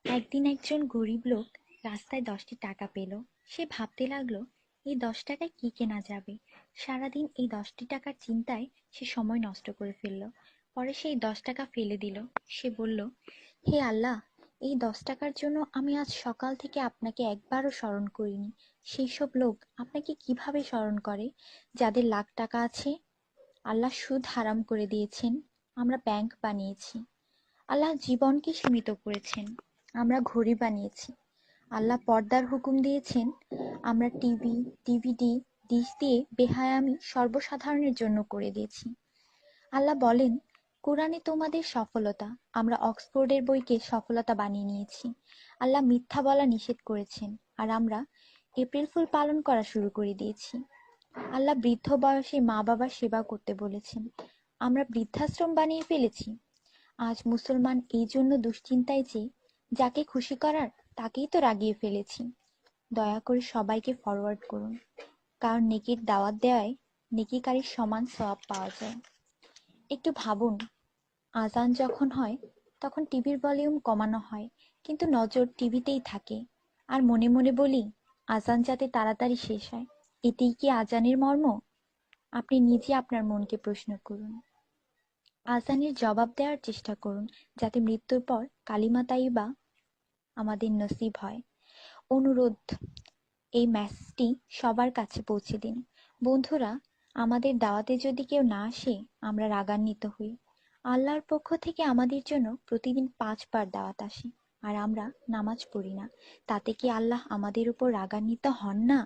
একদিন একজন গরিব লোক রাস্তায় 10টি টাকা পেল। সে ভাবতে লাগলো, এই 10 টাকায় কি কেনা যাবে। সারাদিন এই 10টি টাকার চিন্তায় সে সময় নষ্ট করে ফেলল। পরে সেই 10 টাকা ফেলে দিল। সে বলল, হে আল্লাহ, এই 10 টাকার জন্য আমি আজ সকাল থেকে আপনাকে একবারও স্মরণ করিনি। সেই সব লোক আপনাকে কিভাবে স্মরণ করে যাদের লাখ টাকা আছে? আল্লাহ সুদ হারাম করে দিয়েছেন, আমরা ব্যাংক বানিয়েছি। আল্লাহ জীবনকে সীমিত করেছেন, আমরা ঘড়ি বানিয়েছি। আল্লাহ পর্দার হুকুম দিয়েছেন, আমরা টিভি, ডিভিডি, ডিশ দিয়ে বেহায়ামি সর্বসাধারণের জন্য করে দিয়েছি। আল্লাহ বলেন, কোরআনে তোমাদের সফলতা, আমরা অক্সফোর্ডের বইকে সফলতা বানিয়ে নিয়েছি। আল্লাহ মিথ্যা বলা নিষেধ করেছেন, আর আমরা এপ্রিল ফুল পালন করা শুরু করে দিয়েছি। আল্লাহ বৃদ্ধ বয়সে মা বাবার সেবা করতে বলেছেন, আমরা বৃদ্ধাশ্রম বানিয়ে ফেলেছি। আজ মুসলমান এই জন্য দুশ্চিন্তায় যে যাকে খুশি করার তাকেই তো রাগিয়ে ফেলেছি। দয়া করে সবাইকে ফরওয়ার্ড করুন, কারণ নেকির দাওয়াত দেওয়ায় নেকিকারীর সমান সওয়াব পাওয়া যায়। একটু ভাবুন, আজান যখন হয় তখন টিভির ভলিউম কমানো হয়, কিন্তু নজর টিভিতেই থাকে। আর মনে মনে বলি, আজান যাতে তাড়াতাড়ি শেষ হয়। এতেই কি আজানের মর্ম? আপনি নিজে আপনার মনকে প্রশ্ন করুন। আজানের জবাব দেওয়ার চেষ্টা করুন, যাতে মৃত্যুর পর কালিমা তাইয়্যিবা আমাদের নসিব হয়। অনুরোধ, এই মেসেজটি সবার কাছে পৌঁছে দিন। বন্ধুরা, আমাদের দাওয়াতে যদি কেউ না আসে, আমরা রাগান্বিত হই। আল্লাহর পক্ষ থেকে আমাদের জন্য প্রতিদিন 5 বার দাওয়াত আসে, আর আমরা নামাজ পড়ি না। তাতে কি আল্লাহ আমাদের উপর রাগান্বিত হন না?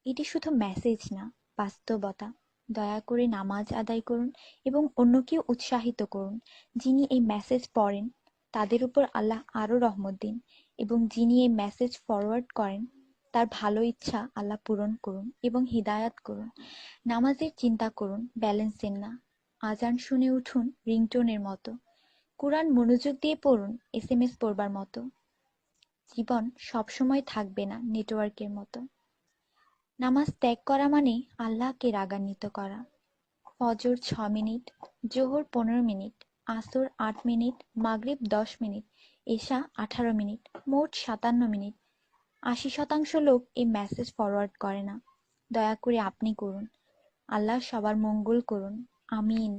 এটি শুধু মেসেজ না, বাস্তবতা। দয়া করে নামাজ আদায় করুন এবং অন্যকেও উৎসাহিত করুন। যিনি এই মেসেজ পড়েন তাদের উপর আল্লাহ আরও রহমত দিন, এবং যিনি এই মেসেজ ফরওয়ার্ড করেন তার ভালো ইচ্ছা আল্লাহ পূরণ করুন এবং হিদায়াত করুন। নামাজের চিন্তা করুন, ব্যালেন্সের না। আজান শুনে উঠুন রিংটোনের মতো। কোরআন মনোযোগ দিয়ে পড়ুন, এসএমএস পড়বার মতো। জীবন সবসময় থাকবে না নেটওয়ার্কের মতো। নামাজ ত্যাগ করা মানে আল্লাহকে রাগান্বিত করা। ফজর 6 মিনিট, জোহর 15 মিনিট, আসর 8 মিনিট, মাগরিব 10 মিনিট, এশা 18 মিনিট, মোট 57 মিনিট। 80% লোক এই মেসেজ ফরওয়ার্ড করে না। দয়া করে আপনি করুন। আল্লাহ সবার মঙ্গল করুন। আমিন।